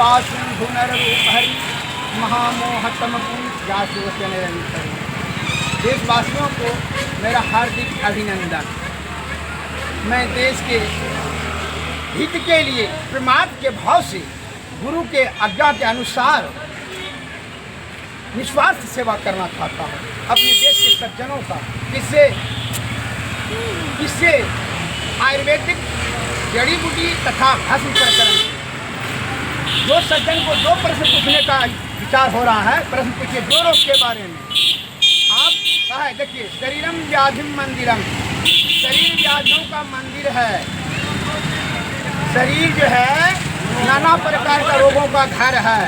बासु भुनरूपहरि महामोहतम जासुवचन। देशवासियों को मेरा हार्दिक अभिनंदन। मैं देश के हित के लिए प्रमाद के भाव से गुरु के आज्ञा के अनुसार निस्वार्थ सेवा करना चाहता हूँ अपने देश के सज्जनों का। इससे आयुर्वेदिक जड़ी बूटी तथा भस्म प्रकरण, जो सज्जन को दो प्रश्न पूछने का विचार हो रहा है, प्रश्न पूछिए दो रोग के बारे में। आप कहा है, देखिए, शरीरम व्याधिम मंदिरम, शरीर व्याधियों का मंदिर है। शरीर जो है नाना प्रकार का रोगों का घर है।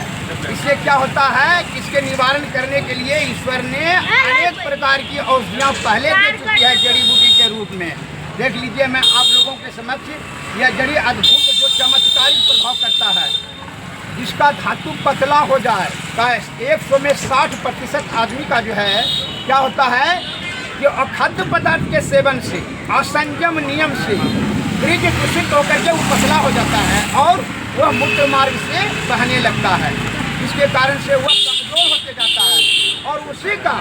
इससे क्या होता है, इसके निवारण करने के लिए ईश्वर ने अनेक प्रकार की औषधियाँ पहले दे चुकी है जड़ी बूटी के रूप में। देख लीजिए, मैं आप लोगों के समक्ष यह जड़ी अद्भुत जो चमत्कारिक प्रभाव करता है, जिसका धातु पतला हो जाए का 100 में 60% आदमी का जो है क्या होता है कि अखाद्य पदार्थ के सेवन से, असंयम नियम से ब्रिज दूषित होकर के वो पतला हो जाता है और वह मूत्र मार्ग से बहने लगता है। इसके कारण से वह कमजोर होते जाता है और उसी का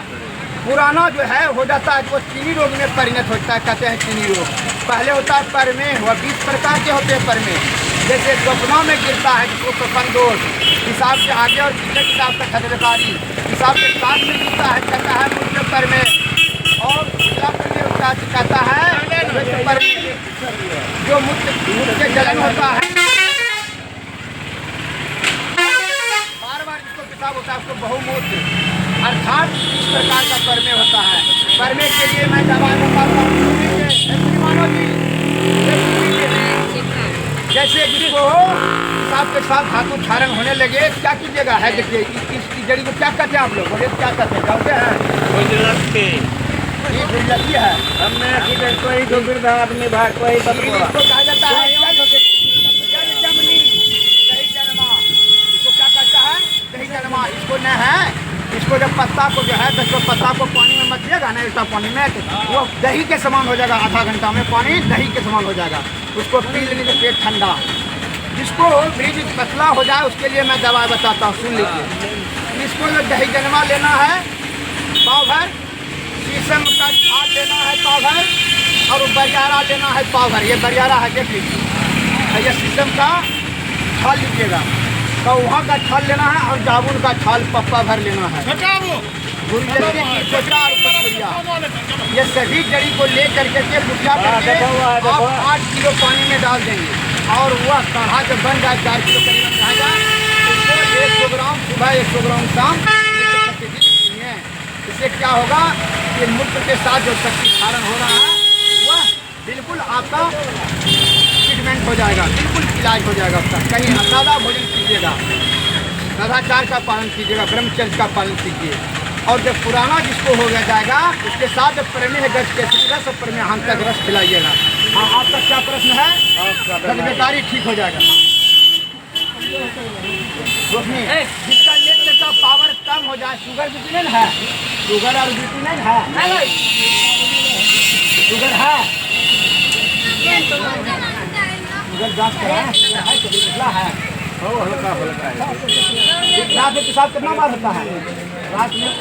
पुराना जो है हो जाता है, वो चीनी रोग में परिणत होता है। कहते हैं चीनी रोग पहले होता है पर में, वह 20 प्रकार के होते हैं पर में। जैसे स्वप्नों में गिरता है जिसको स्वप्न दोष, हिसाब से आगे और पीछे किताब का खतरकारी, हिसाब से साथ में गिरता है कहता है मुझे पर में, और कहता है पर में जो मुझसे जलन होता है, बार बार जिसको पेशाब होता है उसको बहुमूत्र, अर्थात इस प्रकार का परमे होता है। परमे के लिए मैं दवा बताता हूँ। जैसे जिसको हिसाब के साथ धातु क्षरण होने लगे, क्या कीजिएगा है, देखिए इसकी जड़ी को क्या कहते हैं आप लोग, बोले क्या कहते हैं, जानते हैं? ये गुजरती है। हमने कोई जो वृद्ध आदमी भाग कोई इसको कहा जाता है जल जमनी दही जन्मा। इसको क्या कहता है, दही जन्मा। इसको न है, इसको जब पत्ता को जो है, तो पत्ता को पानी में मचिएगा ना, इसका पानी में तो वो दही के समान हो जाएगा। आधा घंटा में पानी दही के समान हो जाएगा। उसको पी लेने से पेट ठंडा। जिसको ब्रिज पतला हो जाए उसके लिए मैं दवा बताता हूँ, सुन लीजिए। इसको जो दही जन्मा लेना है पाव भर, शीशम का छाल लेना है पाव भर, और बरियारा लेना है पाव भर। ये बरियारा है, देख लीजिए। ये शीशम का छाल लीजिएगा, कौहा का छाल लेना है, और जामुन का छाल पप्पा भर लेना है। ये सभी जड़ी को ले करके गुटिया करके आप 8 किलो पानी में डाल देंगे, और वह काढ़ा जब बन जाए 4 किलो करीबन रहेगा, उसको 100 ग्राम सुबह 100 ग्राम शाम पिए। इससे क्या होगा कि मूत्र के साथ जो शक्ति धारण हो रहा है वह बिल्कुल आपका ट्रीटमेंट हो जाएगा, बिल्कुल इलाज हो जाएगा उसका। कहीं सादा भोजन कीजिएगा, सदाचार का पालन कीजिएगा, ब्रह्मचर्य का पालन कीजिए। और जब पुराना जिसको हो जाएगा उसके साथ जब प्रमेह गज के रस और प्रमेहांतक रस खिलाइएगा। हाँ, आपका क्या प्रश्न है? बेकारी ठीक हो जाएगा। जिसका नेत्र का पावर कम हो जाए, शुगर बीपी नहीं है, शुगर और बीपी नहीं है, शुगर है, शुगर जांच कराएं है, कभी निकला है, हल्का रात में पेशाब कितना बार होता है? रात में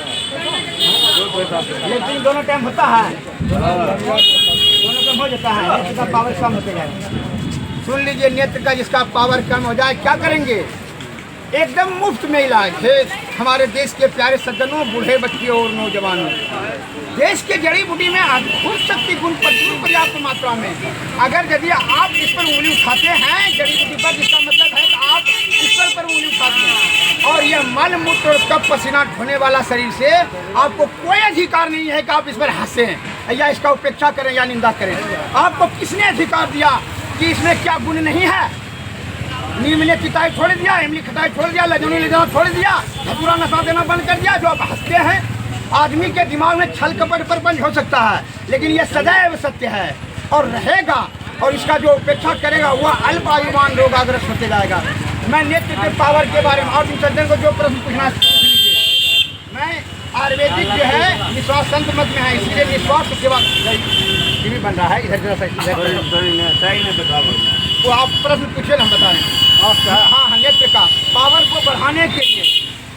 लेकिन दोनों टाइम होता है, दोनों टाइम हो जाता है। नेत्र का पावर कम होते जाए। सुन लीजिए, नेत्र का जिसका पावर कम हो जाए क्या करेंगे? एकदम मुफ्त में इलाज है। हमारे देश के प्यारे सज्जनों, बूढ़े बच्चियों और नौजवानों, देश के जड़ी बूटी में अद्भुत शक्ति गुण पर्याप्त मात्रा में। अगर यदि आप इस पर उंगली उठाते हैं जड़ी बूटी पर, जिसका मतलब है कि आप ईश्वर पर उंगली उठाते हैं, और यह मल मूत्र और कप पसीना ढोने वाला शरीर से आपको कोई अधिकार नहीं है कि आप इस पर हंसें या इसका उपेक्षा करें या निंदा करें। आपको किसने अधिकार दिया कि इसमें क्या गुण नहीं है? नीम ने पिताई छोड़ दिया, इमली खटाई छोड़ दिया, लजौनी ले जाना छोड़ दिया, धतूरा नशा देना बंद कर दिया। जो आप हंसते हैं, आदमी के दिमाग में छल कपट प्रपंच हो सकता है, लेकिन यह सदैव सत्य है और रहेगा। और इसका जो उपेक्षा करेगा वह अल्पायुमान रोगाग्रस्त होते जाएगा। मैं नेत्र के पावर के बारे में और सज्जन को जो प्रश्न पूछना लीजिए। मैं आयुर्वेदिक जो है निश्वास संत मत में है, इसलिए निश्वास सेवा भी बन रहा है। इधर वो आप प्रश्न पूछे, हम बता रहे हैं। हाँ, नेत्र का पावर को बढ़ाने के लिए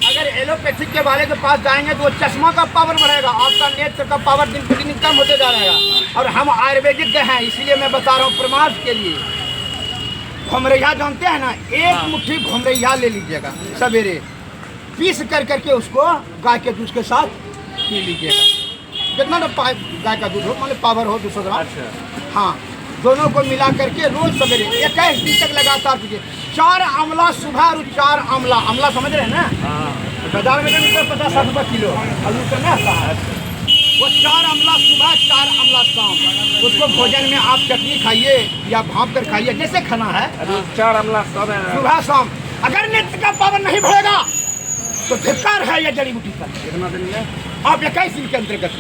अगर एलोपैथिक के वाले के पास जाएंगे तो वो चश्मा का पावर बढ़ेगा, आपका नेत्र का पावर दिन प्रतिदिन कम होते जा रहेगा। और हम आयुर्वेदिक के हैं, इसीलिए मैं बता रहा हूँ प्रमाण के लिए। घुमरैया जानते हैं ना, एक मुट्ठी घुमरैया ले लीजिएगा सवेरे, पीस कर करके उसको गाय के दूध के साथ पी लीजिएगा। जितना ना गाय का दूध हो, मतलब पावर हो 200 ग्राम, हाँ, दोनों को मिला करके रोज सवेरे 21 दिन तक लगातार पीजिए। 4 आंवला सुबह और 4 आंवला, आंवला समझ रहे हैं ना, बाजार में तो 50-60 रुपये किलो आलू का आता है। वो 4 आंवला सुबह 4 आंवला शाम, उसको भोजन में आप चटनी खाइए या भाप कर खाइए, जैसे खाना है। 4 आंवला सुबह शाम। अगर नेत्र का पावर नहीं बढ़ेगा तो धिक्कार है ये जड़ी बूटी का। कितना दिन में आप 21 दिन के अंतर्गत,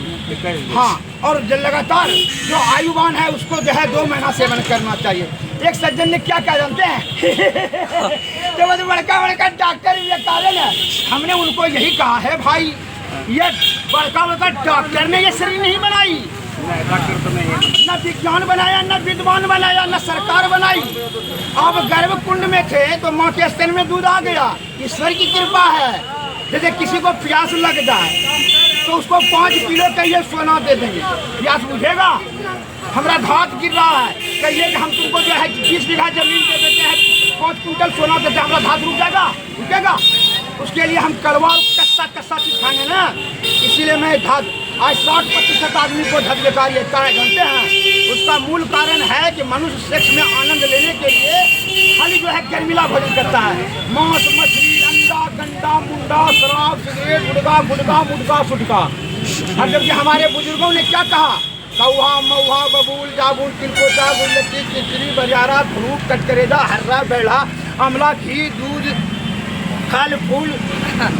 हाँ, और जो लगातार जो आयुवान है उसको जो है 2 महीना सेवन करना चाहिए। एक सज्जन ने क्या कहा जानते हैं जो बड़ा बड़का डॉक्टर ये कारण है, हमने उनको यही कहा है भाई, ये बड़का डॉक्टर ने ये शरीर नहीं बनाई, डॉक्टर तो नहीं, न विज्ञान बनाया, न विद्वान बनाया, न सरकार बनाई। आप गर्भ कुंड में थे तो माँ के स्तन में दूध आ गया, ईश्वर की कृपा है। जैसे किसी को प्यास लग जाए तो उसको 5 किलो कहिए सोना दे देंगे, प्यास बुझेगा। हमारा धात गिर रहा है, कहिए कि हम तुमको जो है 20 बीघा जमीन दे देते हैं, 5 कुंटल सोना देते हैं, हमारा धात रुक जाएगा? रुकेगा? उसके लिए हम कड़वा कस्सा चीज खाएंगे ना। इसीलिए मैं धात आज 60% आदमी को धत बेकारी है, जानते हैं उसका मूल कारण है कि मनुष्य सेक्स में आनंद लेने के लिए खाली जो है गर्मिला भोजन करता है, मांस मछली अंडा गंडा मुंडा शराब सिगरेट गुटखा गुटखा मुटका सुटका। और जबकि हमारे बुजुर्गों ने क्या कहा, कौहा मऊहा बबूल जाबुल तिलकोचा गुलती चिचरी बजारा फ्रूट कटकरेजा हर्रा बैढ़ा अमला घी दूध फल फूल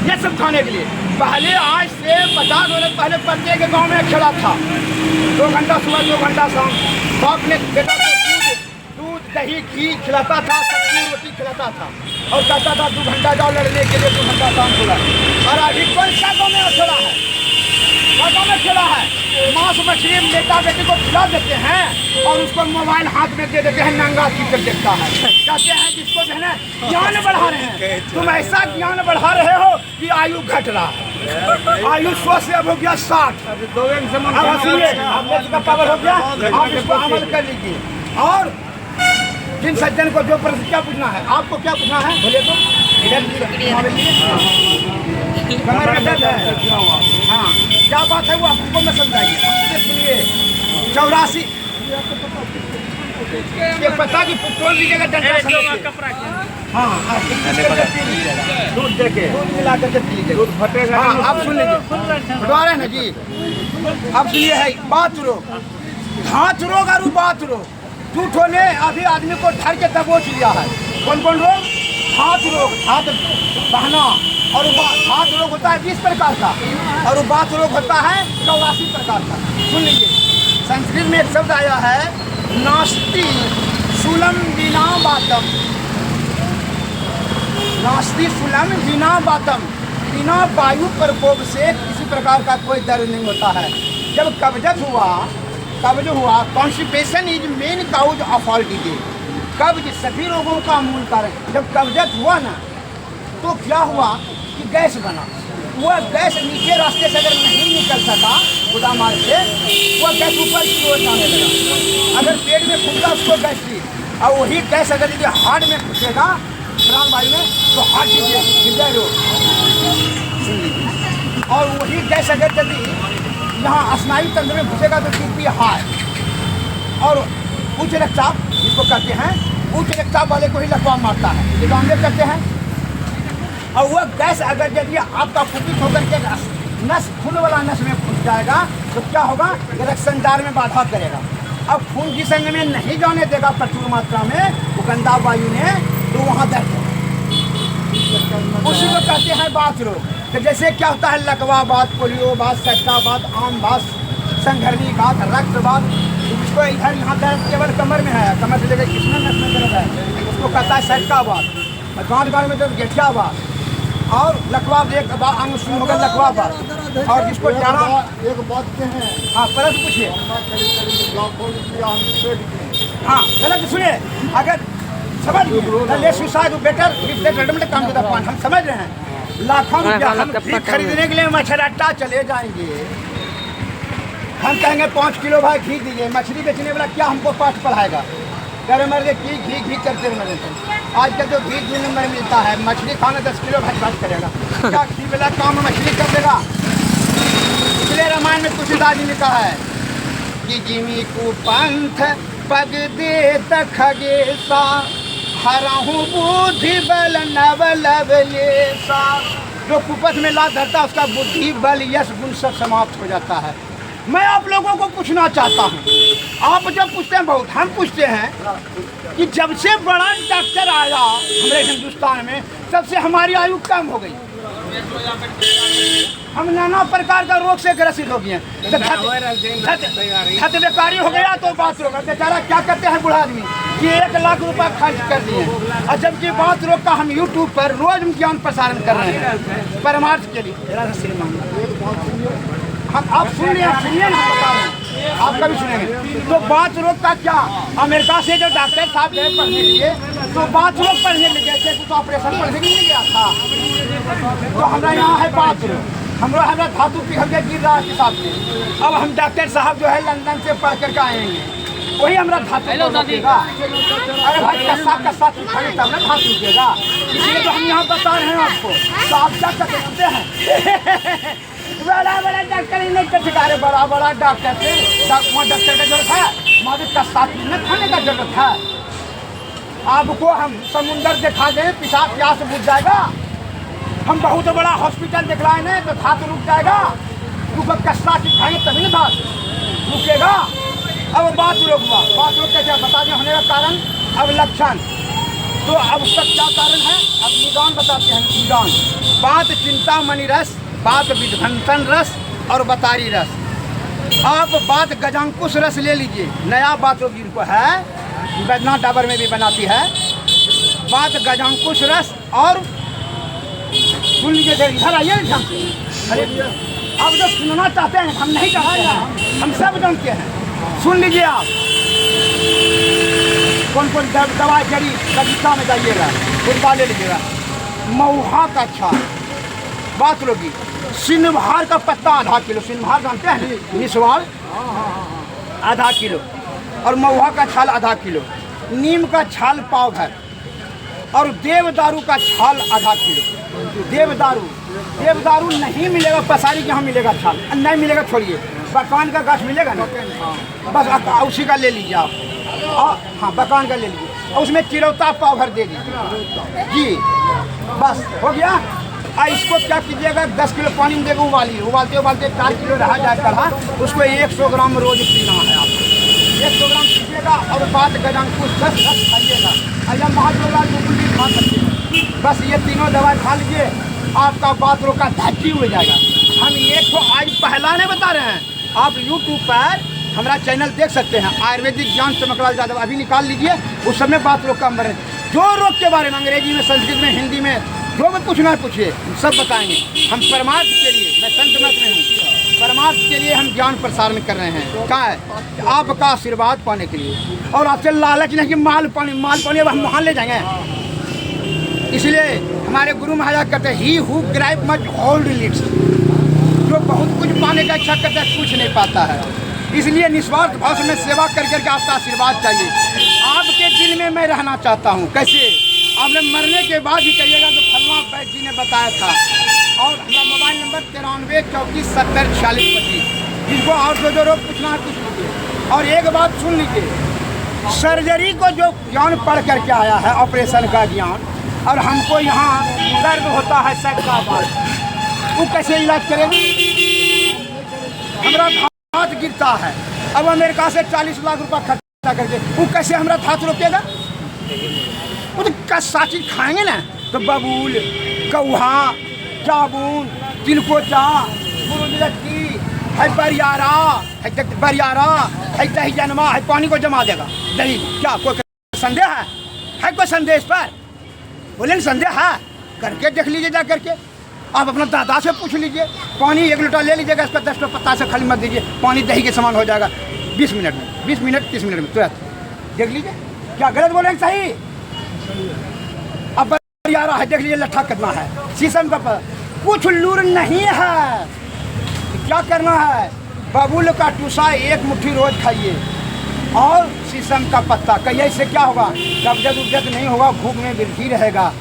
ये सब खाने के लिए। पहले आज से 50 वर्ष पहले प्रत्येक गांव में खिला था, 2 घंटा सुबह 2 घंटा शाम, बाप ने बेटा को दूध दही घी खिलाता था, सब्जी रोटी खिलाता था और कहता था 2 घंटा जाओ लड़ने के लिए, 2 घंटा शाम खुला। और अभी कौन सा गाँव में खेला है, गाँव में खेला है, मांस मछली बेटा बेटी को खिला देते हैं और उसको मोबाइल हाथ में दे देते हैं, नंगा कर देखता है। कहते हैं जिसको जो है ना ज्ञान बढ़ा रहे हैं, तुम ऐसा ज्ञान बढ़ा रहे हो कि आयु घट रहा है, आयु 100 से अब हो गया 60। अब सुनिए, आपका पावर हो गया, आप इसको अमल कर लीजिए। और जिन सज्जन को जो प्रश्न क्या पूछना है, आपको क्या पूछना है बोले तो, कमर में दर्द है, हाँ क्या बात है वो आपको मैं समझाइए, हमसे सुनिए। 84 ये पता कि पेट्रोल लीजिएगा हाँ दूध देके दूध मिला करके पी लीजिए, दूध फटेगा। हाँ आप सुन लीजिए, फटवा रहे हैं ना जी। अब सुनिए है बात रोग, हाथ रोग और बात रोग, झूठों ने अभी आदमी को धर के दबोच लिया है। कौन कौन रोग? हाथ रोग, हाथ बहना, और हाथ रोग होता है 20 प्रकार का, और बात रोग होता है 84 प्रकार का। सुन लीजिए, संस्कृत में एक शब्द आया है नास्ति शूलम बिना बातम, नास्ति शूलम बिना बातम, बिना वायु प्रकोप से किसी प्रकार का कोई दर्द नहीं होता है। जब कब्ज हुआ constipation is main cause of all disease, कब्ज सभी रोगों का मूल कारण। जब कब्जत हुआ ना तो क्या हुआ कि गैस बना, वह गैस नीचे रास्ते से अगर नहीं निकल सका खुदा मार से, वह गैस ऊपर की ओर जाने लगा। अगर पेट में फूलता उसको गैस थी, और वही गैस अगर यदि हार्ट में फूटेगा प्राण वायु में तो हार्ट हृदय रोग। और वही गैस अगर यदि यहाँ स्नायु तंत्र में घुसेगा तो बीपी हाई, और उच्च रक्तचाप जिसको कहते हैं, उच्च रक्तचाप वाले को ही लकवा मारता है, ये गाँव में करते हैं। और वह गैस अगर यदि आपका कुपित होकर के नस खून वाला नस में घुस जाएगा तो क्या होगा, रक्त संचार में बाधा करेगा। अब खून जिस अंग में नहीं जाने देगा प्रचुर मात्रा में वो गंदा वायु ने, तो वहाँ दर्द होगा। उसी को कहते हैं बात रोग। तो जैसे क्या होता है लकवा बात, पोलियो बात, सट्टा बात, आम बात, संघर्णी बात, रक्त बात, इसको इधर यहाँ दर्द केवल कमर में है, कमर से लेकर कितना नस में दर्द है उसको कहता है सट्टा बात। और गाँठ में दर्द गेठिया बात, और लकवा एक अंग शुरू होगा लकवा बात। और जिसको जाना एक बात के हैं, हाँ प्रश्न पूछिए। हाँ गलत सुनिए, अगर समझ गए ले सुसाइड बेटर विद काम टू द पॉइंट। हम समझ रहे हैं लाखों रुपया हम घी खरीदने के लिए मछरट्टा चले जाएंगे। हम कहेंगे 5 किलो भाई घी दीजिए, मछली बेचने वाला क्या हमको पाठ पढ़ाएगा? करे मर की घी करते मरे थे। आजकल तो घी 2 नंबर मिलता है, मछली खाना 10 किलो भाई बात करेगा क्या घी वाला काम मछली कर देगा? इसलिए रामायण में कुछ दादी लिखा है कि जिमी को पंथ पग दे खगेसा हरहूँ बुद्धि बल नव लवलेसा। जो कुपथ में ला धरता उसका बुद्धि बल यश गुण सब समाप्त हो जाता है। मैं आप लोगों को पूछना चाहता हूँ, आप जब पूछते हैं बहुत, हम पूछते हैं कि जब से बड़ा डॉक्टर आया हमारे हिंदुस्तान में तब से हमारी आयु कम हो गई। हम नाना प्रकार का रोग से ग्रसित हो गए। छत बेकारी हो गया तो बात रोग बेचारा क्या करते हैं बूढ़ा आदमी कि 1 लाख रुपया खर्च कर दिए, और जबकि बात रोग का हम यूट्यूब पर रोज ज्ञान प्रसारण कर रहे हैं परमार्थ के लिए। हम आप सुनिए सुनिए ना, बता रहे हैं आप कभी सुनेंगे। तो बात रोग का क्या, अमेरिका से जो डॉक्टर साहब गए पढ़ने के लिए तो बात रोग पढ़ने लगे थे, कुछ ऑपरेशन पढ़ने के लिए गया था। तो हमारा यहाँ है बात रोग, हमारा धातु पिघल के गिर रहा है हिसाब से। अब हम डॉक्टर साहब जो है लंदन से पढ़ करके आएंगे, वही हमारा धातु रुकेगा। अरे भाई कस्सा खाने तब ना धातु रुकेगा। इसलिए तो हम यहाँ बता रहे हैं आपको। तो आप क्या करते हैं बड़ा डॉक्टर नहीं कर सका रहे, बड़ा डॉक्टर से डॉक्टर का जरूरत है, हमारे कस्सा न खाने का जरूरत है। आपको हम समुंदर दिखा दें पेशाब प्यास बुझ जाएगा। हम बहुत बड़ा हॉस्पिटल दिखलाए ना तो धातु रुक जाएगा, क्योंकि कस्सा खाएंगे तभी ना धातु रुकेगा। अब बात रोग हुआ, बात रोग कैसे बता दें होने का कारण। अब लक्षण तो अब उसका क्या कारण है, अब निदान बताते हैं। निदान बात चिंता मणि रस, बात विध्वंसन रस और बतारी रस। आप बात गजांकुश रस ले लीजिए, नया बात रोग जिनको है बैद्यनाथ डाबर में भी बनाती है बात गजांकुश रस। और सुन लीजिए इधर आइए ध्यान से। अरे आप जो सुनना चाहते हैं हम नहीं चाहते, हम सब जानते हैं। सुन लीजिए आप कौन कौन दवा जड़ी बगीचा में जाइएगा उनका ले लीजिएगा। महुआ का छाल, बात रोगी, सिनभार का पत्ता आधा किलो, सिनभार जानते हैं निस्वाल आधा किलो, और महुआ का छाल आधा किलो, नीम का छाल पाव भर, और देवदारू का छाल आधा किलो। देवदारू नहीं मिलेगा, पसारी के यहाँ मिलेगा छाल, नहीं मिलेगा छोड़िए, बकान का गाछ मिलेगा ना, बस उसी का ले लीजिए आप। हाँ बकान का ले लीजिए, और उसमें चिरौता पाव भर दे दीजिए जी, बस हो गया। इसको क्या कीजिएगा 10 किलो पानी में देगा उबालते 4 किलो रहा जाए कढ़ा, उसको 100 ग्राम रोज पीना है आपको। 100 ग्राम पीजिएगा और बात गजांकुश रस खाइएगा, या महाजोला बिल्कुल भी खा सकते हैं। बस ये तीनों दवाई खा लीजिए, आपका बात रोग का धज्जी हो जाएगा। हम एक तो आज पहला नहीं बता रहे हैं, आप यूट्यूब पर हमारा चैनल देख सकते हैं, आयुर्वेदिक ज्ञान चमकलाल यादव, अभी निकाल लीजिए। उस समय बात रोग का नंबर है, जो रोग के बारे में अंग्रेजी में, संस्कृत में, हिंदी में जो भी पूछना है पूछिए, सब बताएंगे। हम परमार्थ के लिए, मैं संत मत में हूँ, परमार्थ के लिए हम ज्ञान प्रसारण कर रहे हैं। क्या है, आपका आशीर्वाद पाने के लिए, और आपसे लालच नहीं कि माल पानी अब हम वहाँ ले जाएंगे। इसलिए हमारे गुरु महाराज कहते हैं he who grips much hold little, जो बहुत कुछ पाने का इच्छा करता है कुछ नहीं पाता है। इसलिए निस्वार्थ भाव से मैं सेवा कर करके आपका आशीर्वाद चाहिए। आपके दिल में मैं रहना चाहता हूँ। कैसे, आपने मरने के बाद ही कहिएगा तो फलवा बैद जी ने बताया था। और हमारा मोबाइल नंबर 93 34 70 46 25, जिसको और जो रोग पूछना है पूछ लीजिए। और एक बात सुन लीजिए, सर्जरी को जो ज्ञान पढ़ करके आया है, ऑपरेशन का ज्ञान, और हमको यहाँ दर्द होता है सर का बाल, वो कैसे इलाज करेगा? हमारा हाथ गिरता है, अब अमेरिका से 40 लाख रुपया खर्चा करके, वो कैसे हमारा हाथ रोकेगा? वो तो कस्सा चीज खाएंगे ना, तो बबूल, कौहा, जाबुन, तिलकोचा, बुरुदलक्की, है बरियारा, है दही जनमा, है पानी को जमा देगा दही। क्या कोई संदेह है कोई संदेह इस पर? बोले संदेह है, करके देख लीजिए जा करके। आप अपना दादा से पूछ लीजिए, पानी 1 लोटा ले लीजिएगा, इसका 10 पत्ता से खाली मत दीजिए, पानी दही के समान हो जाएगा 20 मिनट में, 20 मिनट 30 मिनट में तुरंत। देख लीजिए क्या गलत बोल रहे हैं, सही? अब आ रहा है, देख लीजिए लट्ठा कितना है, शीशम का कुछ लूर नहीं है। क्या करना है, बबूल का टूसा एक मुट्ठी रोज खाइए और शीशम का पत्ता। कहिए इससे क्या होगा, कब्जत उब्जत नहीं होगा, भूख में वृद्धि रहेगा,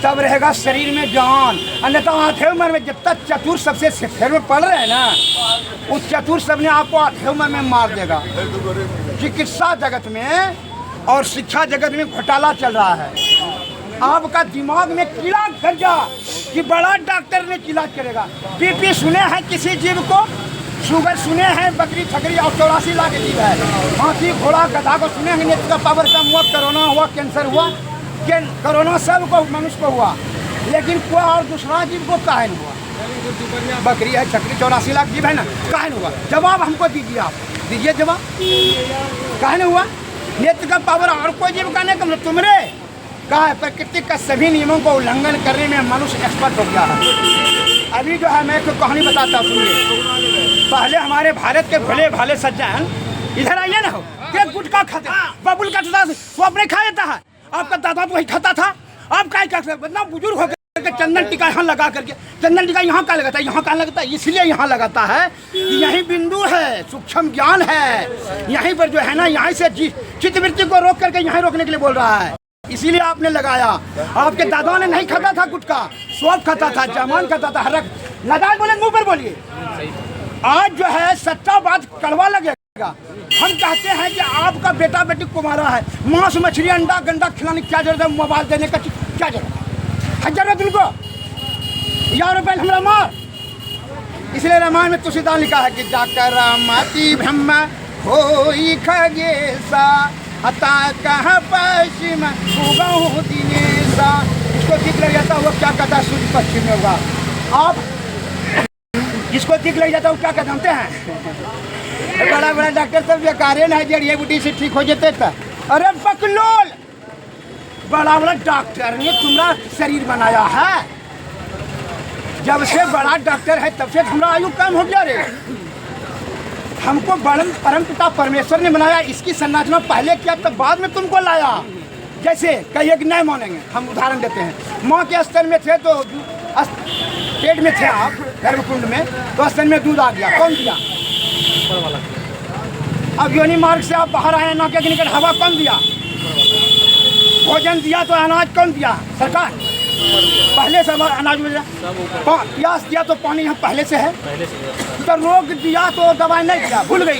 तब रहेगा शरीर में जान। अन्यथा आठे उम्र में जब तक चतुर सबसे सिर में पड़ रहे हैं ना, उस चतुर सब ने आपको आठे उम्र में मार देगा। चिकित्सा जगत में और शिक्षा जगत में घोटाला चल रहा है। आपका दिमाग में कीड़ा गंजा कि बड़ा डॉक्टर ने इलाज करेगा। बीपी सुने हैं किसी जीव को, शुगर सुने हैं बकरी छकरी और 84 लाख जीव है। हाथी घोड़ा गधा को सुने हैं, नेत्र का पावर कम हुआ, कोरोना हुआ, कैंसर हुआ, कोरोना सबको मनुष्य को हुआ, लेकिन कोई और दूसरा जीव को काहे नहीं हुआ। बकरी है, छकरी 84 लाख जीव है ना, काहे नहीं हुआ। जवाब हमको दीजिए, आप दीजिए जवाब, काहे नहीं हुआ। नेत्र का पावर और कोई जीव का नहीं कम, तुमरे कहा है प्रकृति का सभी नियमों को उल्लंघन करने में मनुष्य एक्सपर्ट हो गया है। अभी जो है मैं एक कहानी बताता हूँ, सुनिए। पहले हमारे भारत के भले भाले सज्जन इधर आइए ना, हो क्या गुटखा खाते, बबुल का टूसा वो अपने खा लेता है। आपका दादा तो वही खाता था, आप क्या करते, इतना बुजुर्ग हो गए, चंदन टीका यहाँ लगा करके, चंदन टीका यहाँ का लगाता है, यहाँ का लगता है, इसलिए यहाँ लगाता है कि यही बिंदु है, सूक्ष्म ज्ञान है, यहीं पर जो है ना, यहाँ से चित्तवृत्ति को रोक करके यहाँ रोकने के लिए बोल रहा है, इसीलिए आपने लगाया। आपके दादा ने नहीं खाता था गुटखा, सोप खाता था, जमान खाता था, हरक लगाए बोले मुंह पर बोलिए। आज जो है सच्चा बात कड़वा लगेगा। हम कहते हैं कि आपका बेटा बेटी को मारा है, मांस मछली अंडा गंडा खिलाने क्या जरूरत है, मोबाइल देने का क्या जरूरत है, जरूरत उनको यार रुपये हमरा मार। इसलिए रामायण में तुलसीदास लिखा है कि जाकर माती ब्रह्म होई खगेसा अता कहाँ पश्चिम उगहु दिनेशा। इसको ठीक लग जाता हुआ क्या कहता है, सूर्य पश्चिम में होगा। आप जिसको ठीक लग जाता है वो क्या कहते जानते हैं, बड़ा बड़ा डॉक्टर सब बेकार है, जड़िए बूटी से ठीक हो जाते था। अरे बकलोल, बड़ा बड़ा डॉक्टर ने तुम्हारा शरीर बनाया है, जब से बड़ा डॉक्टर है तब से तुम्हारा आयु कम हो गया रे। हमको परम पिता परमेश्वर ने बनाया, इसकी संरचना पहले किया तब बाद में तुमको लाया। जैसे कहिए कि नहीं मानेंगे, हम उदाहरण देते हैं। माँ के स्तन में थे तो पेट में थे आप गर्भकुंड में, तो स्तन में दूध आ गया, कौन दिया? अब योनि मार्ग से आप बाहर आए, नाके के निकट हवा कौन दिया? भोजन दिया तो अनाज कौन दिया? सरकार। पहले से अनाज मिल रहा, प्यास दिया तो पानी हम पहले से है, तो रोग दिया तो दवाई नहीं दिया, भूल गई,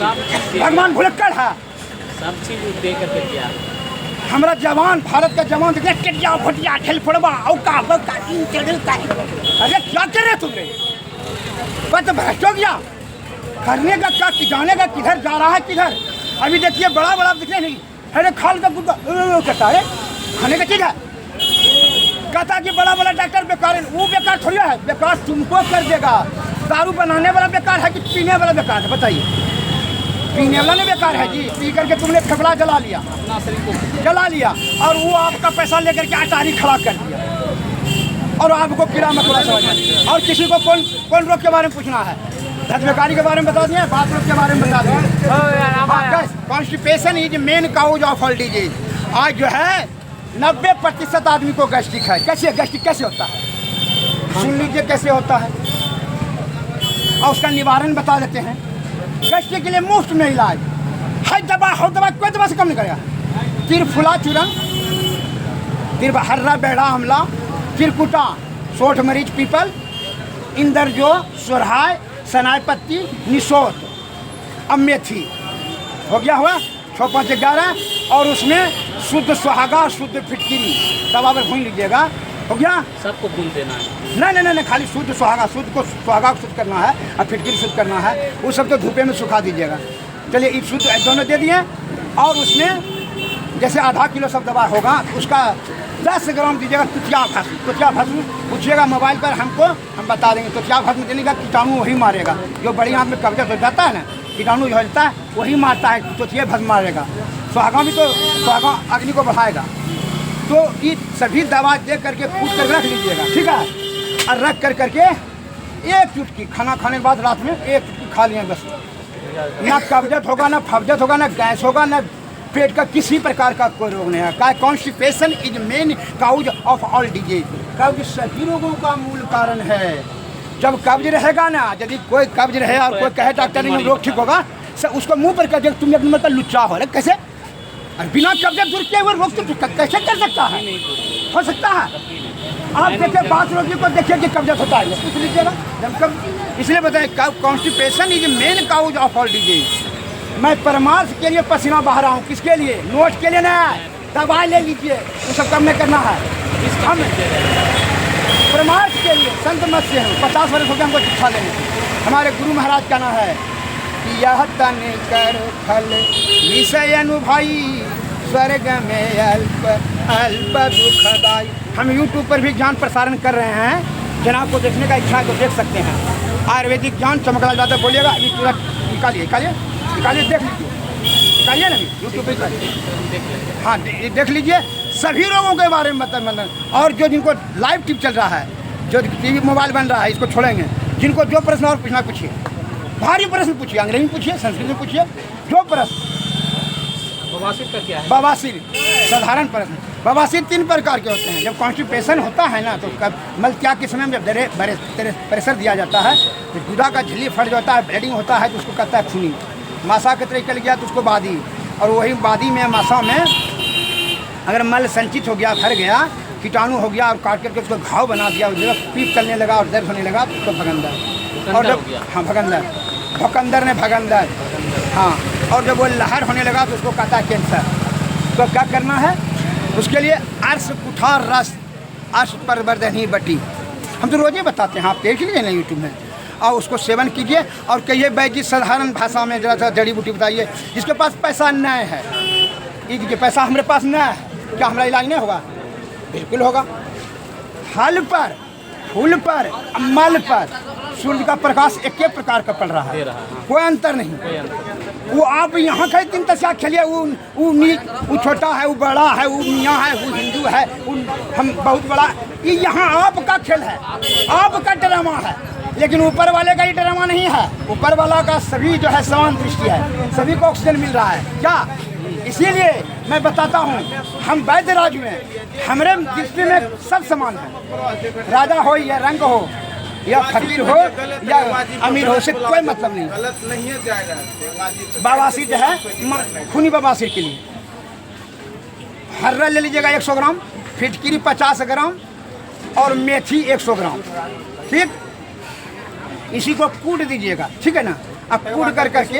भगवान भुलक्कड़ है, सब चीज दे करके दिया। हमारा जवान, भारत का जवान देखिए, टिटिया फटिया खेल फोड़वा औका अरे क्या कर रहे तुम रे, तो भ्रष्ट हो गया। करने का क्या, जाने का किधर जा रहा है, किधर। अभी देखिए बड़ा बड़ा दिखने नहीं, अरे खाल का गुद्दा कहता है, खाने का चीज है, कहता कि बड़ा बड़ा डॉक्टर बेकार है। वो बेकार थोड़ी है, बेकार तुमको कर देगा। दारू बनाने वाला बेकार है कि पीने वाला बेकार है, बताइए। पीने वाला नहीं बेकार है जी, पी करके तुमने फेफड़ा जला लिया, और वो आपका पैसा लेकर के अटारी खड़ा कर दिया, और आपको कीड़ा मकोड़ा समझ। और किसी को कौन रोग के बारे में पूछना है, धर्मकारी के बारे में बता दिए, बात रोग के बारे में बता दिए। Constipation is main cause of all disease. आज जो है 90% आदमी को गैस्ट्रिक है। कैसे गैस्ट्रिक कैसे होता है, सुन लीजिए कैसे होता है, और उसका निवारण बता देते हैं। गैस्ट्रिक के लिए मुफ्त में इलाज है, दवा हो, दवा कोई दवा से कम नहीं करेगा। तिरफुला चूरन, तिरबहर्रा बेड़ा हमला, तिरकुटा, सोठ मरीच पीपल, इंदरजो, सुरहाय, सनाई पत्ती, निशोत, अमेथी, हो गया हुआ 6, 5, 11, और उसमें शुद्ध सुहागा, शुद्ध फिटकिरी, तवा पर भून लीजिएगा, हो गया। सबको भून देना है? नहीं, खाली शुद्ध सुहागा, शुद्ध को सुहागा को शुद्ध करना है और फिटकिरी शुद्ध करना है, वो सब तो धूपे में सुखा दीजिएगा। चलिए ये शुद्ध दोनों दे दिए, और उसमें जैसे आधा किलो सब दवा होगा, उसका 10 ग्राम दीजिएगा तुतिया भस्म। पूछिएगा मोबाइल पर हमको, हम बता देंगे। तुतिया भस्म देने का कीटाणु वही मारेगा, जो बड़ी आँख में कब्जा हो जाता है ना, कीटाणु जो होता है वही मारता है, तुतिया भस्म मारेगा। सुहागा भी तो सुहागा अग्नि को बढ़ाएगा। तो ये सभी दवा दे करके कूट कर रख लीजिएगा, ठीक है। और रख कर करके एक चुटकी खाना खाने के बाद रात में एक चुटकी खा लिए बस। ना कब्जत होगा, ना फब्जत होगा, ना गैस होगा, ना पेट का किसी प्रकार का कोई रोग नहीं है। Constipation is main cause of all disease. कब्ज सभी रोगों का मूल कारण है। जब कब्ज रहेगा ना, यदि कोई कब्ज रहे और कोई कहे डॉक्टर ने रोग ठीक होगा, उसको मुंह पर कह तुम एक मतलब लुच्चा हो रहे कैसे, और बिना कब्जे दूर किए हुए रोग तो कैसे कर सकता है? हो सकता है? आप देखिए बात रोगी को देखिए कि कब्जा होता है, पूछ लीजिएगा जब कब। इसलिए बताएं constipation is main cause of all disease. मैं परामर्श के लिए पसीना बहा रहा हूँ, किसके लिए? नोट के लिए ना, दवाई ले लीजिए, वो सब कम नहीं करना है। हम परामर्श के लिए संत मत से हैं, 50 वर्ष हो गए हमको शिक्षा लेने। हमारे गुरु महाराज का नाम है कि यह तन कर फल विषय अनुभवी स्वर्ग में अल्प अल्प दुखदाई। हम यूट्यूब पर भी ज्ञान प्रसारण कर रहे हैं, जनाब को देखने का इच्छा है तो देख सकते हैं। आयुर्वेदिक ज्ञान चमकला जाता बोलिएगा, ये पूरा निकालिए निकालिए निकालिए, देख लीजिए, निकालिए ना यूट्यूब पर। हाँ देख लीजिए, सभी रोगों के बारे में मतलब। और जो जिनको लाइव टिप चल रहा है, जो टीवी मोबाइल बन रहा है, इसको छोड़ेंगे। जिनको जो प्रश्न और पूछना पूछिए, भारी प्रश्न पूछिए, अंग्रेजी में पूछिए, संस्कृत में पूछिए, जो प्रश्न। बवासीर का क्या है? बवासीर साधारण प्रश्न। बवासीर 3 प्रकार के होते हैं। जब कॉन्स्टिपेशन होता है ना, तो मल क्या के समय में जब प्रेशर दिया जाता है तो गुदा का झिल्ली फट जाता है, ब्लीडिंग होता है, तो उसको कहता है खूनी। मासा के तरह निकल गया तो उसको बादी, और वही बादी में मासा में अगर मल संचित हो गया, भर गया, कीटाणु हो गया और काट करके उसको घाव बना दिया, उस जगह पीप चलने लगा और दर्द होने लगा, तो उसको भगंदर। और जब हाँ भगंदर, भकंदर ने भगंदर, हाँ। और जब वो लहर होने लगा तो उसको कहता है कैंसर। तो क्या करना है उसके लिए? अर्श कुठार रस अर्श पर वर्धनी बटी। हम तो रोज़ ही बताते हैं, आप देख लीजिए ना यूट्यूब में, और उसको सेवन कीजिए। और कहिए वैद्य साधारण भाषा में जरा सा जड़ी बूटी बताइए। जिसके पास पैसा नहीं है, ये पैसा हमारे पास नहीं है, क्या हमारा इलाज नहीं होगा? बिल्कुल होगा। फल पर, फूल पर, मल पर सूर्य का प्रकाश एक ही प्रकार का पड़ रहा है, कोई अंतर नहीं। वो आप यहाँ कहीं 3 तस्या खेलिए, वो छोटा है, वो बड़ा है, वो मियाँ है, वो हिंदू है, हम बहुत बड़ा। ये यहाँ आपका खेल है, आपका ड्रामा है, लेकिन ऊपर वाले का ये ड्रामा नहीं है। ऊपर वाला का सभी जो है समान दृष्टि है, सभी को ऑक्सीजन मिल रहा है क्या? इसीलिए मैं बताता हूँ, हम वैद्य राज में हमारे दृष्टि में सब समान है। राजा हो या रंग हो या फकीर हो या अमीर हो, उससे कोई मतलब नहीं। गलत नहीं है जाएगा। बवासीर जो है खूनी बवासीर के लिए हर्रा ले लीजिएगा 100 ग्राम, फिटकिरी 50 ग्राम और मेथी 100 ग्राम, ठीक। इसी को कूट दीजिएगा, ठीक है ना। अब कूट कर करके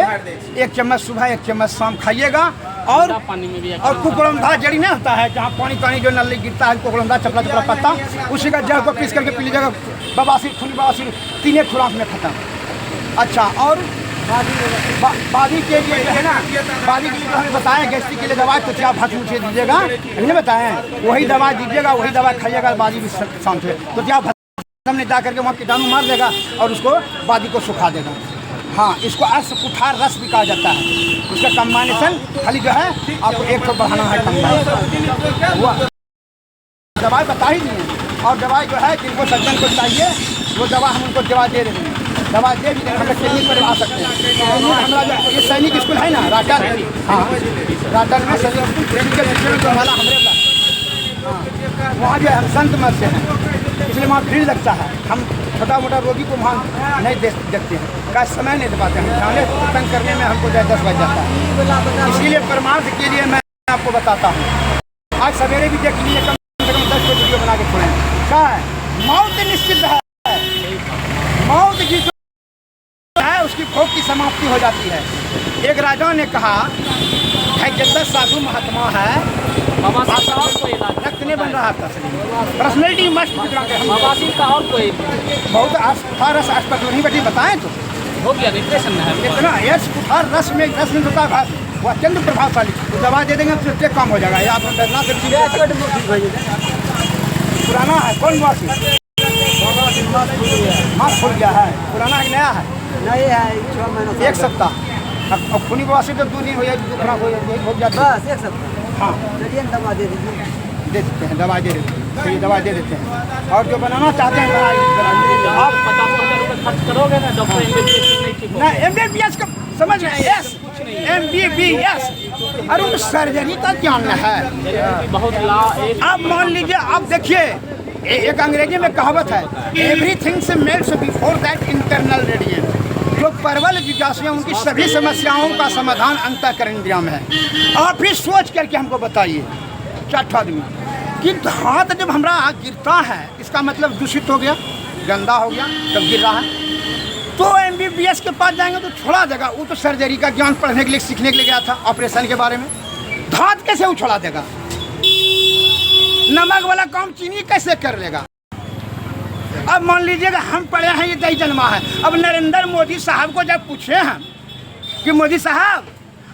1 चम्मच सुबह 1 चम्मच शाम खाइएगा। और कुकुरमधा जड़ी नहीं होता है, जहाँ पानी जो नली गिरता है, कुकुरमधा चपला चपला पत्ता, उसी का जड़ को पीस करके पी लीजिएगा। बवासीर खूनी बवासीर 3 खुराक में खत्म। अच्छा, और बादी के लिए जो है ना, बादी के लिए जो हमें बताएं गैस्ट्रिक के लिए दवा, तो क्या भात मुझे दीजिएगा, नहीं बताएं, वही दवा दीजिएगा, वही दवा खाइएगा। बादी भी शाम से तो क्या हमने जा करके वहाँ कीटाणु मार देगा और उसको बादी को सुखा देगा। हाँ, इसको अर्श कुठार रस भी कहा जाता है। उसका कम्बाइनेशन खाली जो है आपको 1 बढ़ाना है, कम्बाइनेशन दवाई बता ही नहीं है। और दवाई जो है जिनको सज्जन को चाहिए वो दवा हम उनको दवा दे रहे हैं, दवा दे भी हम लोग क्लिनिक पर आ सकते हैं। हमारा जो ये सैनिक स्कूल है ना राटन, हाँ राटन में सैनिक वाला हमारे पास, वहाँ जो है हम संत मत से हैं, इसलिए वहाँ भीड़ लगता है। हम छोटा मोटा रोगी को वहाँ नहीं देखते हैं, का समय नहीं दे पाते हैं, जाने तंग करने में हमको 10 बज जाता है। इसीलिए परामर्श के लिए मैं आपको बताता हूँ, आज सवेरे भी देख लीजिए, कम से कम 10 वीडियो बना के छोड़ें। क्या है? मौत निश्चित है, मौत की जो है उसकी भोग की समाप्ति हो जाती है। एक राजा ने कहा है जब साधु महात्मा है, रक्त नहीं बन रहा था, पर्सनैलिटी मस्ट बवासीर का और कोई बहुत रस आसपास नहीं बैठी बताएं तो हो गया, डिप्रेशन में है इतना यश कुठार रस में होता है, वो अत्यंत प्रभावशाली। तो दवा दे देंगे तो उससे कम हो जाएगा। ये आप डरना पुराना है, कौन बवासीर मास्क खुल गया है, पुराना है नया है? नहीं है, 6 महीनों 1 सप्ताह। अब खूनी बवासीर तो 2 दिन हो जाए, खराब हो जाता है, बस 1 सप्ताह। हाँ चलिए दवा दे दीजिए, दे देते हैं, दवा दे देते हैं, तो ये दवा दे देते हैं। और जो बनाना चाहते हैं आप 50,000 रुपये खर्च करोगे ना, डॉक्टर MBBS नहीं ठीक ना, MBBS का समझ रहे हैं? Yes, MBBS। अरे वो सर्जरी का ज्ञान है। बहुत आप मान लीजिए, आप देखिए, एक अंग्रेजी में कहावत है, एवरीथिंग से मेड्स बिफोर दैट इंटरनल रेडियन। जो प्रबल जिज्ञासु हैं उनकी सभी समस्याओं का समाधान अंतःकरण इंद्रिय में है। आप भी सोच करके हमको बताइए चार आदमी कि हाथ जब हमारा गिरता है इसका मतलब दूषित हो गया, गंदा हो गया, तब गिर रहा है। तो MBBS के पास जाएंगे तो छोड़ा देगा। वो तो सर्जरी का ज्ञान पढ़ने के लिए, सीखने के लिए गया था, ऑपरेशन के बारे में। धात कैसे उछला देगा? नमक वाला काम चीनी कैसे कर लेगा? अब मान लीजिएगा हम पढ़े हैं, ये दही जन्मा है। अब नरेंद्र मोदी साहब को जब पूछे हम कि मोदी साहब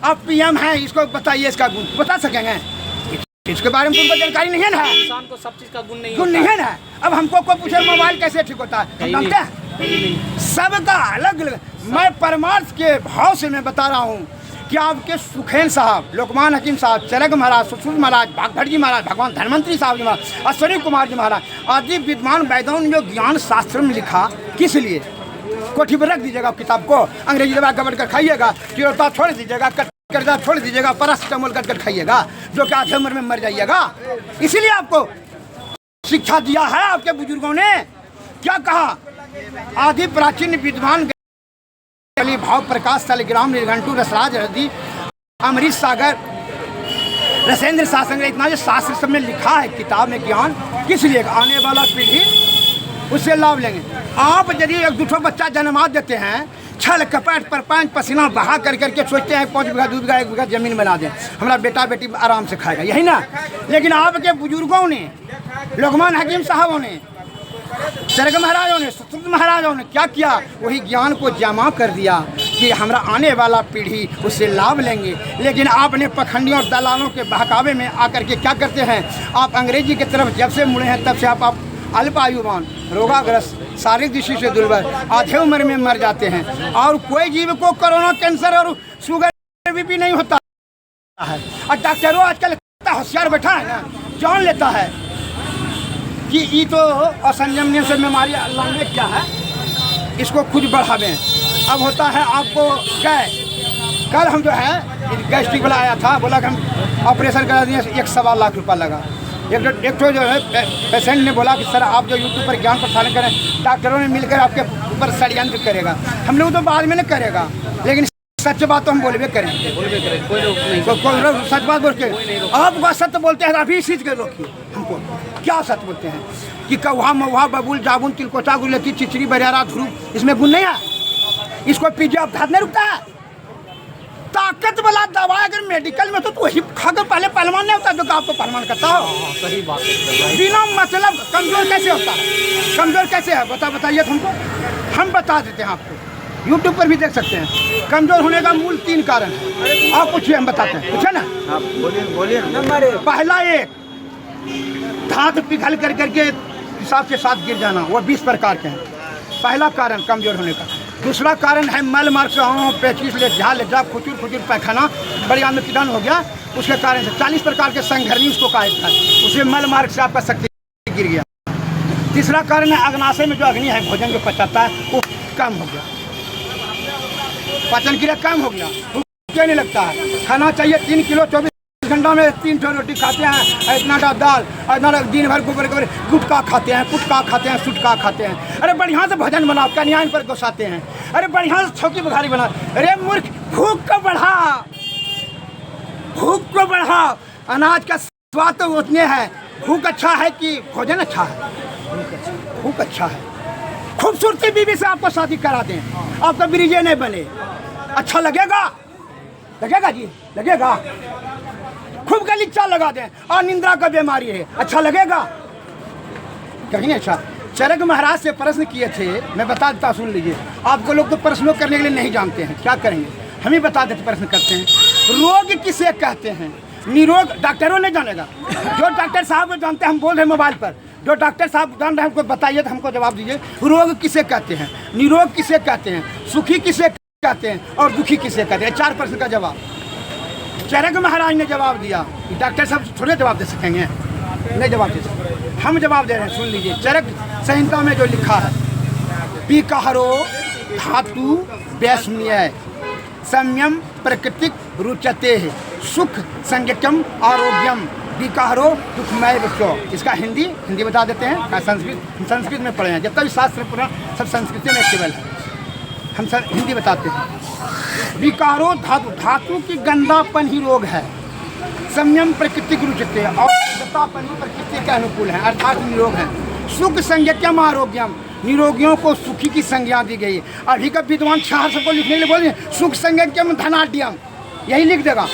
आप PM हैं, इसको बताइए, इसका गुण बता सकेंगे? इसके बारे में तुमको जानकारी नहीं है ना। इंसान को सब चीज का गुण नहीं है ना। अब हमको कोई पूछे मोबाइल कैसे ठीक होता है, हम जानते हैं? सबका अलग अलग। मैं परमार्थ के भाव से मैं बता रहा हूँ कि आपके सुखेन साहब, लोकमान हकीम साहब, चरक महाराज, सुश्रुत महाराज, भागभट जी महाराज, भगवान धनवंतरी साहब जी महाराज, अश्वनी कुमार जी महाराज आदि विद्वान वैद्यों ने जो ज्ञान शास्त्र में लिखा, किस लिए? कोठी पर रख दीजिएगा किताब को, अंग्रेजी दवा गबड़ कर खाइएगा, चिरोता छोड़ दीजिएगा, कटकरदा छोड़ दीजिएगा, पैरासिटामोल कर खाइएगा, जो कि आधे उम्र में मर जाइएगा। इसीलिए आपको शिक्षा दिया है आपके बुजुर्गों ने। क्या कहा? आदि प्राचीन विद्वान भाव प्रकाश शालिग्राम निर्घंटु रसराज हृदय अमृत सागर रसेंद्र शासन, इतना जो शास्त्र सब में लिखा है किताब में ज्ञान, किस लिए? आने वाला पीढ़ी उससे लाभ लेंगे। आप यदि एक दूठो बच्चा जन्मा देते हैं, छल कपट पर पांच पसीना बहा कर करके सोचते हैं 5 बीघा 2 बीघा 1 बीघा जमीन बना दें, हमारा बेटा बेटी आराम से खाएगा, यही ना। लेकिन आपके बुजुर्गों ने, लोकमान हकीम साहबों ने, चरक महाराजों ने, सुश्रुत महाराजों ने क्या किया? वही ज्ञान को जमा कर दिया कि हमारा आने वाला पीढ़ी उससे लाभ लेंगे। लेकिन आपने पखंडियों और दलालों के बहकावे में आकर के क्या करते हैं? आप अंग्रेजी की तरफ जब से मुड़े हैं तब से आप अल्पायुवान, रोगाग्रस्त, शारीरिक दृष्टि से दुर्बल, आधे उम्र में मर जाते हैं। और कोई जीव को कोरोना, कैंसर और शुगर भी नहीं होता है। और डॉक्टरों आजकल होशियार बैठा है ना, जान लेता है कि ये तो असंयम से बीमारी अल्लाह ने क्या है, इसको खुद बढ़ावें। अब होता है आपको गैस। कल हम जो है गैस्ट्रिक वाला आया था, बोला कि हम ऑपरेशन करा दिए, 1.25 लाख रुपया लगा। एक तो जो है पेशेंट ने बोला कि सर आप जो यूट्यूब पर ज्ञान प्रसारण करें, डॉक्टरों ने मिलकर आपके ऊपर षड्यंत्र करेगा। हम लोग तो बाद में नहीं करेगा, लेकिन सच बात तो हम बोलबे करेंगे। कोई सच बात बोल के आप सत्य बोलते हैं, अभी इस चीज़ के रोकिए। हमको क्या सत्य बोलते हैं कि कौहा महुआ बबुल जाबुन तिलकोचा गुलती चिचरी बरियारा ध्रुव, इसमें गुण नहीं है? इसको पीजिए, आप धात नहीं रुकता है। ताकत वाला दवा अगर मेडिकल में तो वही खाकर पहले पहलवान नहीं होता जो कि आपको पहलवान करता हो। सही बात है। बिना मतलब कमजोर कैसे होता है? कमजोर कैसे है बताइए हमको, हम बता देते हैं आपको। यूट्यूब पर भी देख सकते हैं। कमजोर होने का मूल 3 कारण है। आप पूछिए, हम बताते हैं, पूछे ना। बोलिए। नंबर 1, पहला एक धात पिघल कर करके हिसाब के साथ गिर जाना, वो 20 प्रकार के हैं। पहला कारण कमजोर होने का। दूसरा कारण है मल मार्ग से पेचिस ले झाल जा खुचुर खुचुर पैखाना बड़ी आंत किटान हो गया, उसके कारण से 40 प्रकार के संघर्णी उसको कहा था, उसमें मल मार्ग से आपका शक्ति गिर गया। तीसरा कारण है अग्नाशय में जो अग्नि है भोजन जो पचाता है वो कम हो गया, पाचन क्रिया कम हो गया, भूख नहीं लगता है। खाना चाहिए 3 किलो 24 घंटा में 3 रोटी खाते हैं, इतना दाल, इतना दिन भर गोबर गुटखा खाते हैं, पुटका खाते हैं, सुटका खाते हैं। अरे बढ़िया से भजन बनाओ, कन्यान पर घुसाते हैं। अरे बढ़िया से छौकी बघारी बना। अरे मूर्ख, भूख को बढ़ा, भूख को बढ़ा। अनाज का स्वाद तो उतने है। भूख अच्छा है कि भोजन अच्छा है? भूख अच्छा है। खूबसूरती बीवी से आपको शादी करा दें, आपका ब्रिजे नहीं बने, अच्छा लगेगा? लगेगा जी, लगेगा। खूब गलीचा लगा दें और निंद्रा का बीमारी है, अच्छा लगेगा? कहीं अच्छा। चरक महाराज से प्रश्न किए थे, मैं बता देता, सुन लीजिए। आपको लोग तो प्रश्नों करने के लिए नहीं जानते हैं, क्या करेंगे, हम ही बता देते प्रश्न करते हैं। रोग किसे कहते हैं? निरोग डॉक्टरों ने जानेगा। जो डॉक्टर साहब जानते हैं, हम बोल रहे मोबाइल पर, जो डॉक्टर साहब जान रहे हैं हमको बताइए, तो हमको जवाब दीजिए। रोग किसे कहते हैं? निरोग किसे कहते हैं? सुखी किसे कहते हैं? और दुखी किसे कहते हैं? 4 प्रश्न का जवाब चरक महाराज ने जवाब दिया। डॉक्टर साहब थोड़े जवाब दे सकेंगे, नहीं जवाब दे सकते, हम जवाब दे रहे हैं, सुन लीजिए। चरक संहिता में जो लिखा है, पीकाहारो धातु वैष्णीय सम्यम प्रकृतिक रुचते है, सुख संज्ञकम आरोग्यम विकारो दुखमय बच्चों। इसका हिंदी बता देते हैं। संस्कृत में पढ़े हैं, जितना भी शास्त्र पुराण सब संस्कृत में केवल है, हम हिंदी बताते हैं। विकारो धातु की गंदापन ही रोग है। संयम प्रकृतिक रुचते, और गंदापन ही प्रकृति के अनुकूल है, अर्थात निरोग है। सुख संज्ञकम आरोग्यम, निरोगियों को सुखी की संज्ञा दी गई। अभी का विद्वान छात्र सबको लिखने के लिए बोल रहे सुख संज्ञकम धनाढ्यम, यही लिख देगा।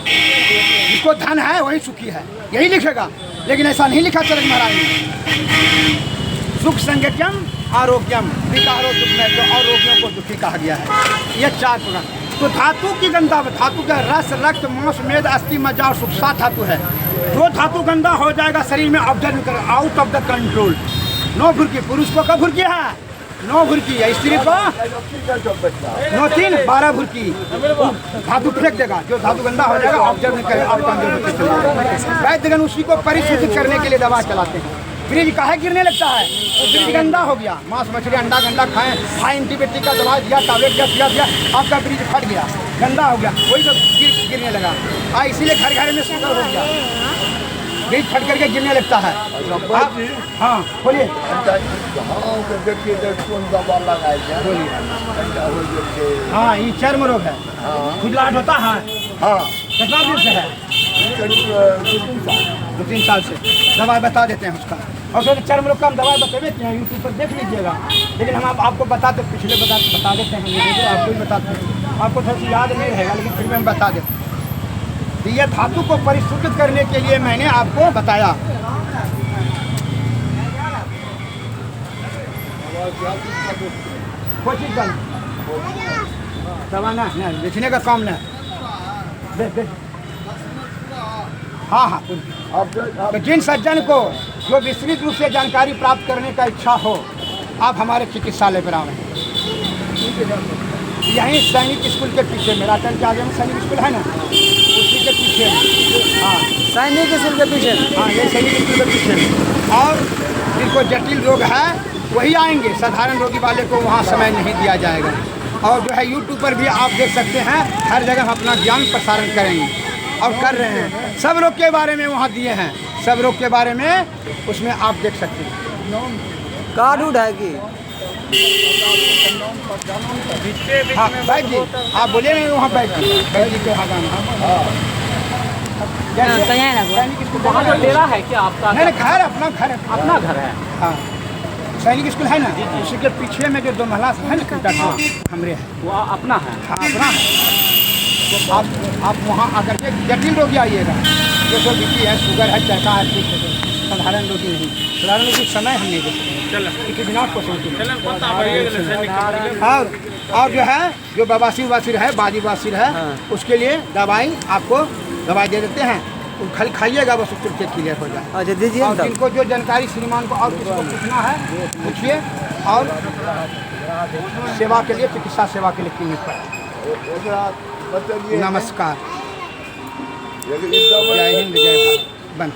जिसको धन है वही सुखी है, यही लिखेगा, लेकिन ऐसा नहीं लिखा चरक महाराज ने। सुख संज्ञकम आरोग्यम विकारो दुखमय, और रोगियों को दुखी कहा गया है। यह 4 प्रकार। तो धातु की गंदा, धातु का रस रक्त मांस मेद अस्थि मज्जा और सुख 7 धातु है। जो धातु गंदा हो जाएगा शरीर में आउट ऑफ द कंट्रोल। 9 भुर्की, पुरुष को कब भुर्की है? 9 भुर्की है, स्त्री को 9 3 12 भुर्की। धातु फेंक देगा, जो धातु गंदा हो जाएगा ऑब्जर्व नहीं करेगा। वैद्यगण उसी को परिशुद्ध करने के लिए दवा चलाते हैं। ब्रिज काहे गिरने लगता है? तो ब्रिज गंदा हो गया, मांस मछली अंडा गंदा खाएं, हाई एंटीबायोटिक का दवा दिया, टैबलेट दिया, आपका ब्रिज फट गया, गंदा हो गया, वही तो गिरने लगा। इसीलिए घर घर में शुगर हो गया, ब्रिज फट करके गिरने लगता है। हाँ बोलिए। हाँ ये चर्म रोग है, खुजलाहट होता है। हाँ कितना दिन से है? 2-3 साल से। दवाई बता देते हैं उसका, और फिर चर्म रोग का हम दवाई बता देते हैं, यूट्यूब पर देख लीजिएगा। लेकिन हम आपको बताते, पिछले बता देते हैं, आपको भी बताते हैं। आपको थोड़ा सी याद नहीं रहेगा, लेकिन फिर भी हम बता देते हैं। तो यह धातु को परिशुद्ध करने के लिए मैंने आपको बताया। कोई चीज़ दवा ना लिखने का काम ना। हाँ तो जिन सज्जन को जो विस्तृत रूप से जानकारी प्राप्त करने का इच्छा हो, आप हमारे चिकित्सालय पर आवें। यहीं सैनिक स्कूल के पीछे, मेरा चल के आगे में सैनिक स्कूल है ना, उसी के पीछे। हाँ सैनिक स्कूल के पीछे। हाँ ये सैनिक स्कूल के पीछे। और जिनको जटिल रोग है वही आएंगे, साधारण रोगी वाले को वहाँ समय नहीं दिया जाएगा। और जो है यूट्यूब पर भी आप देख सकते हैं, हर जगह हम अपना ज्ञान प्रसारण करेंगे और कर रहे हैं। सब रोग के बारे में वहाँ दिए हैं, सब रोग के बारे में उसमें आप देख सकते हैं। कार्ड उठाएगी। हाँ बैठ जी, आप बोले नहीं वहाँ बैठ जी के वहाँ जो डेरा है क्या आपका? नहीं घर, अपना घर है, अपना घर है। हाँ सैनिक स्कूल है ना, उसी के पीछे में जो 2 महला है ना, हमरे है, वो अपना है। हाँ अपना है। तो आप वहाँ आकर के जटिल रोगी आइएगा, जैसे बीपी है, शुगर है, चरका है, ठीक है। साधारण रोगी नहीं, साधारण रोगी समय हम नहीं देते, बिना को और जो है जो बवासीर है, बाजी वासीर है, उसके लिए दवाई आपको दवाई दे देते हैं, वो खाली खाइएगा, बस उससे क्लियर हो जाए। अच्छा दीजिए। और जिनको जो जानकारी श्रीमान को और किसी को पूछना है पूछिए, और सेवा के लिए, चिकित्सा सेवा के लिए क्लिनिक पर। नमस्कार, जय हिंद, जय भारत, बंद।